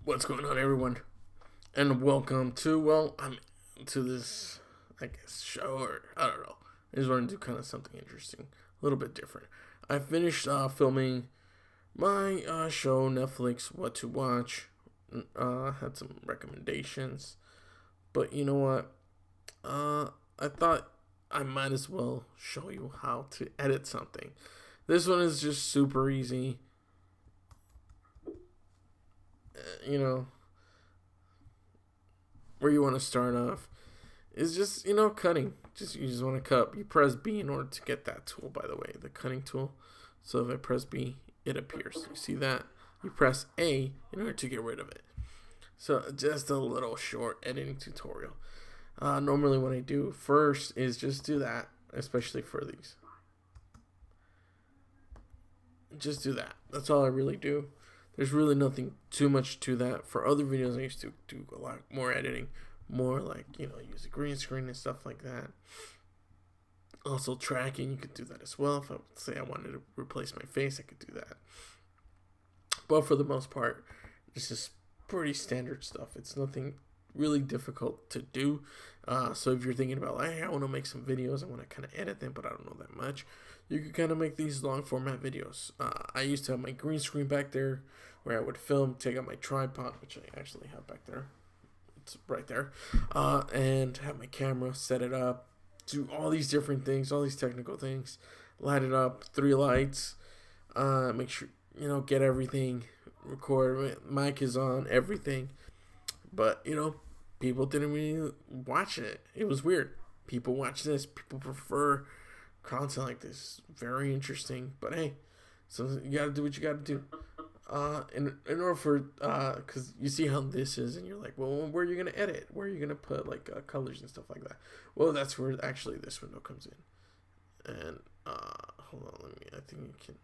What's going on, everyone? And welcome to this, I guess, show, or I don't know. I just wanted to do kind of something interesting, a little bit different. I finished filming my show, Netflix, What to Watch. Had some recommendations, but you know what? I thought I might as well show you how to edit something. This one is just super easy. You know, where you want to start off is just, cutting. You just want to cut. You press B in order to get that tool, by the way, the cutting tool. So if I press B, it appears. You see that? You press A in order to get rid of it. So just a little short editing tutorial. Normally what I do first is just do that, especially for these. Just do that. That's all I really do. There's really nothing too much to that. For other videos, I used to do a lot more editing, more like, use a green screen and stuff like that. Also, tracking, you could do that as well. If I would say I wanted to replace my face, I could do that. But for the most part, it's just pretty standard stuff. It's nothing really difficult to do. So if you're thinking about, like, hey, I want to make some videos, I want to kind of edit them, but I don't know that much, you could kind of make these long format videos. I used to have my green screen back there where I would film, take out my tripod, which I actually have back there. It's right there. And have my camera, set it up, do all these different things, all these technical things, light it up, 3 lights, make sure, get everything, record, mic is on, everything. But, people didn't really watch it. It was weird. People watch this. People prefer content like this. Very interesting. But hey, so you gotta do what you gotta do. In order for, because you see how this is, and you're like, well, where are you gonna edit? Where are you gonna put like colors and stuff like that? Well, that's where actually this window comes in. And hold on, I think you can.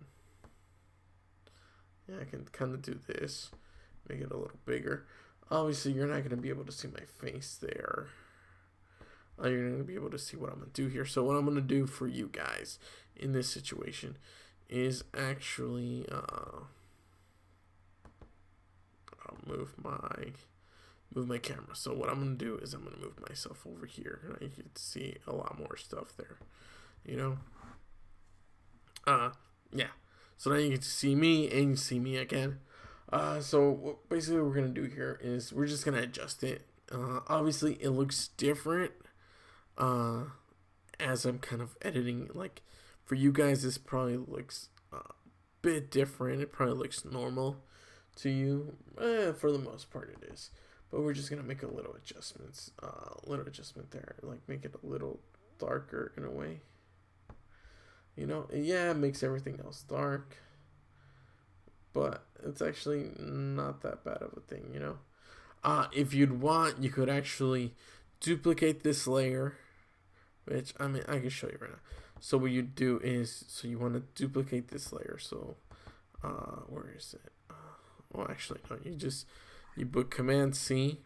Yeah, I can kind of do this, make it a little bigger. Obviously, you're not going to be able to see my face there. You're going to be able to see what I'm going to do here. So what I'm going to do for you guys in this situation is actually I'll move my camera. So what I'm going to do is I'm going to move myself over here. And you can see a lot more stuff there. Yeah. So now you get to see me and you see me again. So basically what we're going to do here is we're just going to adjust it. Obviously, it looks different as I'm kind of editing. Like, for you guys, this probably looks a bit different. It probably looks normal to you. For the most part, it is. But we're just going to make a little adjustment there. Like, make it a little darker in a way. Yeah, it makes everything else dark. But it's actually not that bad of a thing, If you'd want, you could actually duplicate this layer, which, I can show you right now. So what you do is, so you want to duplicate this layer. So, where is it? Well, actually, no, you put Command C,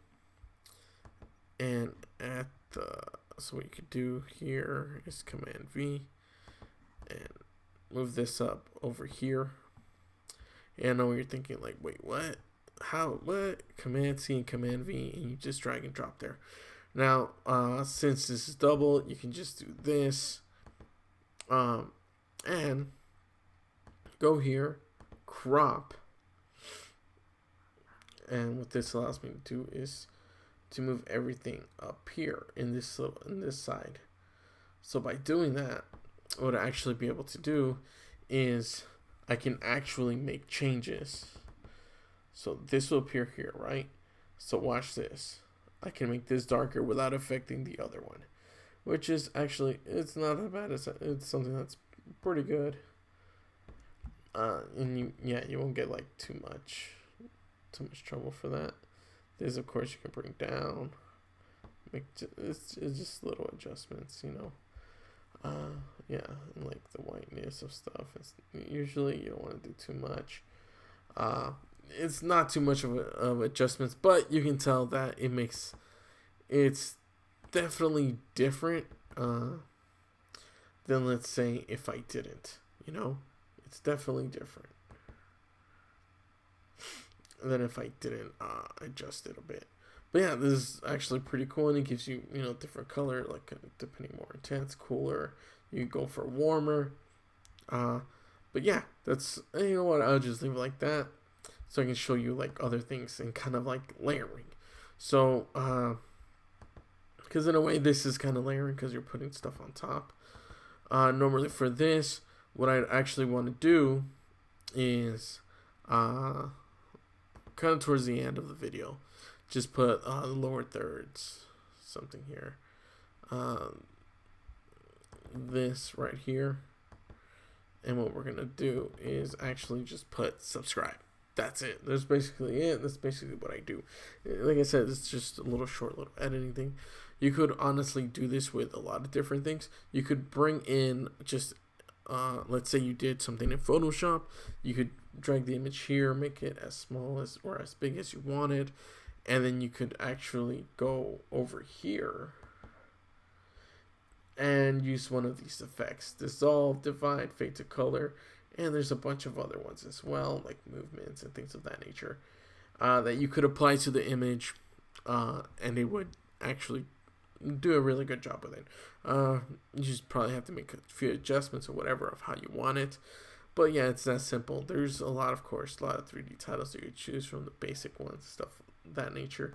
and so what you could do here is Command V, and move this up over here. And I know you're thinking, like, wait, what? How? What? Command C and Command V, and you just drag and drop there. Now, since this is double, you can just do this. And go here, crop. And what this allows me to do is to move everything up here in this side. So by doing that, what I actually be able to do is I can actually make changes. So this will appear here, right? So watch this. I can make this darker without affecting the other one, which is actually, it's not that bad. It's something that's pretty good. And you won't get like too much trouble for that. This, of course, you can bring down. It's just little adjustments, yeah, and like the whiteness of stuff. Usually you don't want to do too much. It's not too much of adjustments, but you can tell that it's definitely different than, let's say, if I didn't. It's definitely different. than if I didn't adjust it a bit. But yeah, this is actually pretty cool, and it gives you, you know, different color, like depending more intense, cooler. You go for warmer. Uh, but yeah, that's, you know what, I'll just leave it like that, so I can show you like other things and kind of like layering. So, because in a way this is kind of layering because you're putting stuff on top. Normally for this, what I actually want to do is kind of towards the end of the video, just put the lower thirds, something here. This right here. And what we're going to do is actually just put subscribe. That's it. That's basically it. That's basically what I do. Like I said, it's just a little short little editing thing. You could honestly do this with a lot of different things. You could bring in just, let's say you did something in Photoshop. You could drag the image here, make it as small as or as big as you wanted. And then you could actually go over here and use one of these effects: dissolve, divide, fade to color, and there's a bunch of other ones as well, like movements and things of that nature, that you could apply to the image, and it would actually do a really good job with it. You just probably have to make a few adjustments or whatever of how you want it, but yeah, it's that simple. There's a lot of 3D titles that you choose from, the basic ones, stuff of that nature.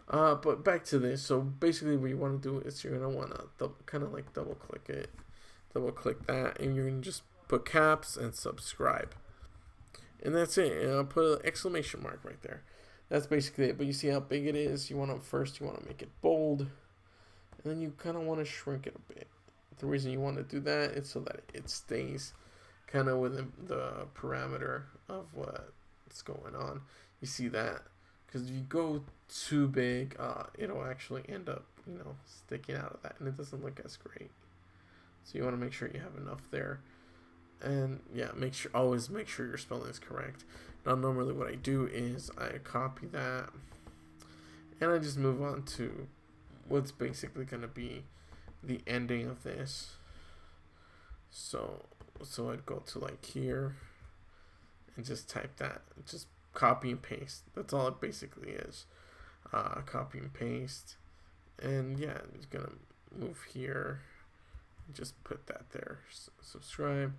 But back to this. So basically what you want to do is you're going to want to kind of like double click it, double click that, and you're going to just put caps and subscribe. And that's it. And I'll put an exclamation mark right there. That's basically it. But you see how big it is? You want to make it bold, and then you kind of want to shrink it a bit. The reason you want to do that is so that it stays kind of within the parameter of what's going on. You see that? Because if you go too big, it'll actually end up, you know, sticking out of that, and it doesn't look as great. So you want to make sure you have enough there, and yeah, always make sure your spelling is correct. Now, normally what I do is I copy that, and I just move on to what's basically going to be the ending of this. So I'd go to like here, and just type that, just copy and paste. That's all it basically is. Copy and paste, and yeah, I'm just gonna move here, just put that there. Subscribe.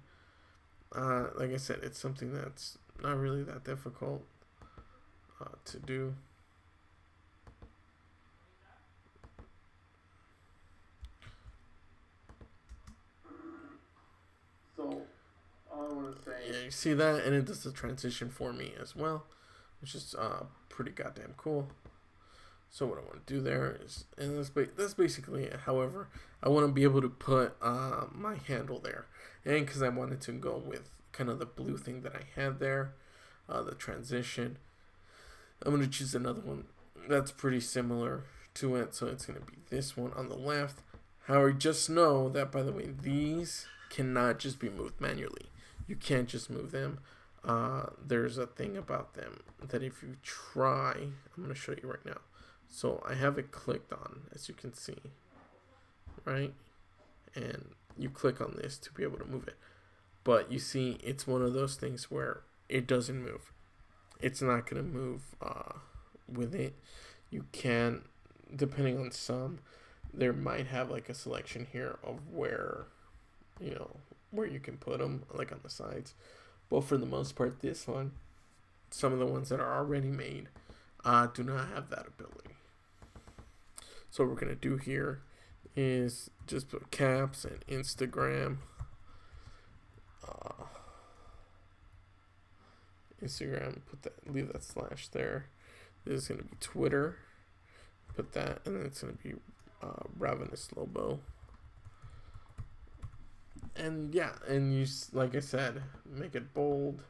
Like I said, it's something that's not really that difficult to do. So all I want to say, yeah, you see that, and it does the transition for me as well, which is pretty goddamn cool. So what I want to do there is, and that's basically it. However, I want to be able to put my handle there, and because I wanted to go with kind of the blue thing that I had there, the transition, I'm going to choose another one that's pretty similar to it. So it's going to be this one on the left. However, just know that, by the way, these cannot just be moved manually. You can't just move them. There's a thing about them that if you try, I'm going to show you right now. So I have it clicked on, as you can see, right? And you click on this to be able to move it. But you see, it's one of those things where it doesn't move. It's not going to move with it. You can, depending on some, there might have like a selection here of where, you know, where you can put them, like on the sides. But for the most part, this one, some of the ones that are already made, do not have that ability. So what we're going to do here is just put caps and Instagram. Put that, leave that slash there. This is going to be Twitter. Put that, and then it's going to be Ravenouslobo. And yeah, and you, like I said, make it bold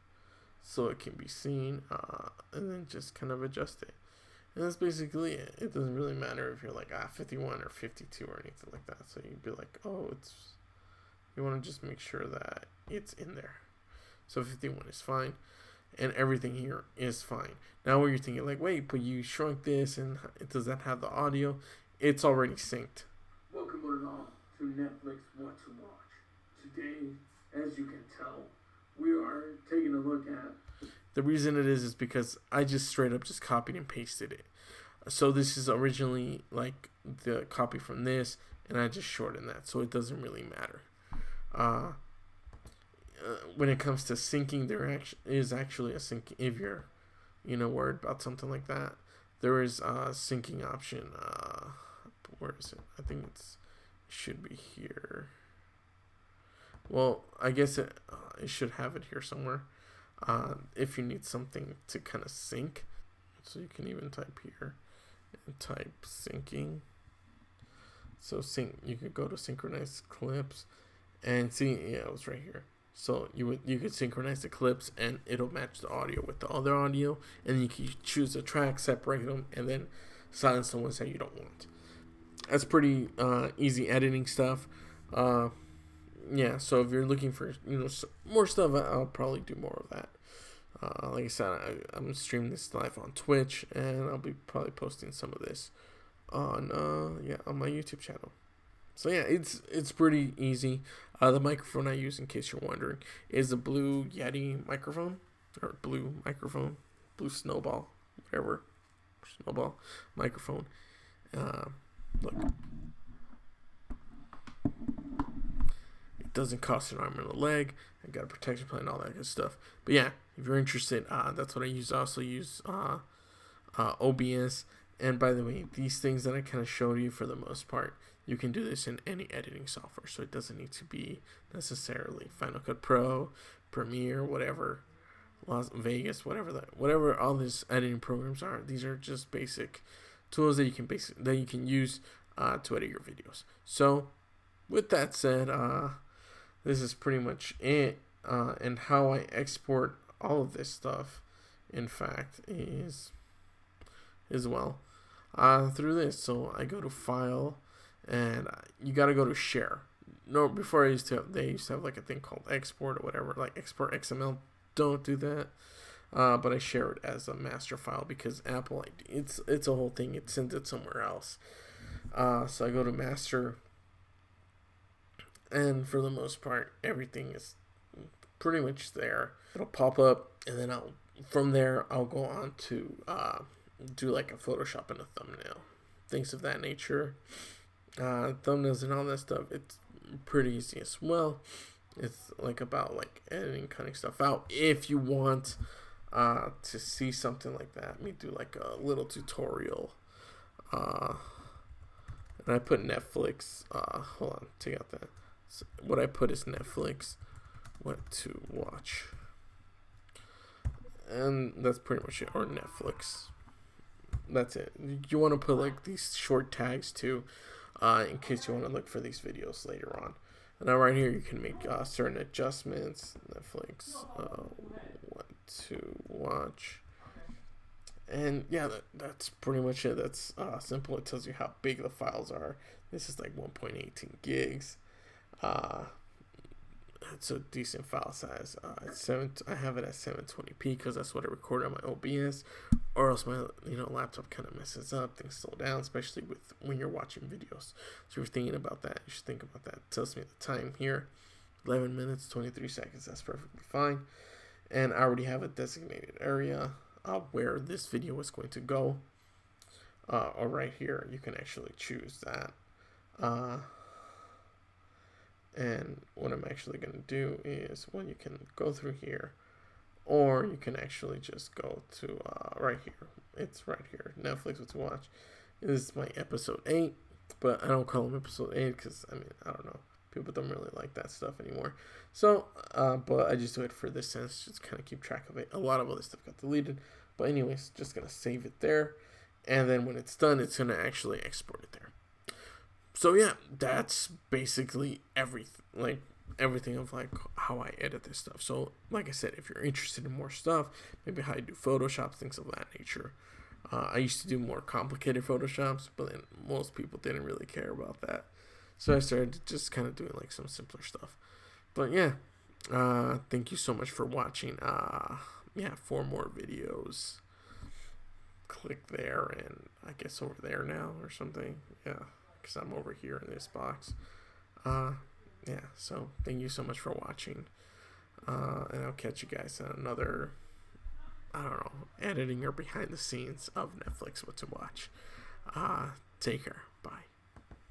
so it can be seen, and then just kind of adjust it. And that's basically it. It doesn't really matter if you're like 51 or 52 or anything like that. So you'd be like, oh, you want to just make sure that it's in there. So 51 is fine, and everything here is fine. Now where you're thinking like, wait, but you shrunk this, and does that have the audio? It's already synced. Welcome one and all to Netflix What to Watch. Today, as you can tell, we are taking a look at The reason it is because I just straight up just copied and pasted it. So this is originally like the copy from this, and I just shortened that, so it doesn't really matter. When it comes to syncing, there is actually a sync. If you're, worried about something like that, there is a syncing option. Where is it? I think it should be here. Well, I guess it should have it here somewhere. If you need something to kind of sync, so you can even type here and type syncing. So you could go to synchronize clips and see, it was right here. So you could synchronize the clips and it'll match the audio with the other audio, and you can choose a track, separate them, and then silence the ones that you don't want. That's pretty easy editing stuff. Yeah, so if you're looking for more stuff, I'll probably do more of that. Like I said, I'm streaming this live on Twitch, and I'll be probably posting some of this on my YouTube channel. So yeah, it's pretty easy. The microphone I use, in case you're wondering, is a Blue Yeti microphone, or Blue microphone, Blue Snowball, whatever, Snowball microphone. Look, it doesn't cost an arm and a leg. I got a protection plate and all that good stuff. But yeah, if you're interested, that's what I use. I also use OBS. And by the way, these things that I kind of showed you, for the most part, you can do this in any editing software. So it doesn't need to be necessarily Final Cut Pro, Premiere, whatever, Las Vegas, whatever all these editing programs are. These are just basic tools that you can use to edit your videos. So with that said, this is pretty much it. And how I export all of this stuff, in fact, is through this. So I go to File, and you got to go to Share. No, before they used to have like a thing called Export or whatever, like Export XML. Don't do that. But I share it as a master file because Apple, it's a whole thing. It sends it somewhere else. So I go to Master, and for the most part, everything is pretty much there. It'll pop up, and then from there I'll go on to do like a Photoshop and a thumbnail, things of that nature. Thumbnails and all that stuff, it's pretty easy as well. It's like about like editing, cutting stuff out. If you want to see something like that, me do like a little tutorial. And I put Netflix. Hold on, take out that. So what I put is Netflix, what to watch, and that's pretty much it. Or Netflix. That's it. You want to put like these short tags too, in case you want to look for these videos later on. And now right here you can make certain adjustments. Netflix, what to watch, and yeah, that's pretty much it. That's simple. It tells you how big the files are. This is like 1.18 gigs. It's a decent file size. I have it at 720p because that's what I record on my OBS, or else my laptop kind of messes up. Things slow down, especially when you're watching videos. So if you're thinking about that, you should think about that. It tells me the time here, 11 minutes 23 seconds. That's perfectly fine. And I already have a designated area where this video is going to go. Or right here, you can actually choose that. And what I'm actually going to do is, well, you can go through here, or you can actually just go to right here. It's right here, Netflix, what to watch. This is my episode 8, but I don't call them episode 8 because, I don't know. People don't really like that stuff anymore. So, but I just do it for this sense, just kind of keep track of it. A lot of other stuff got deleted. But anyways, just going to save it there. And then when it's done, it's going to actually export it there. So yeah, that's basically everything of like how I edit this stuff. So like I said, if you're interested in more stuff, maybe how you do Photoshop, things of that nature. I used to do more complicated Photoshops, but then most people didn't really care about that. So I started just kind of doing like some simpler stuff. But yeah, thank you so much for watching. Yeah, 4 more videos. Click there, and I guess over there now or something. Yeah, because I'm over here in this box. Yeah, so thank you so much for watching. And I'll catch you guys on another I don't know, editing or behind the scenes of Netflix what to watch. Take care.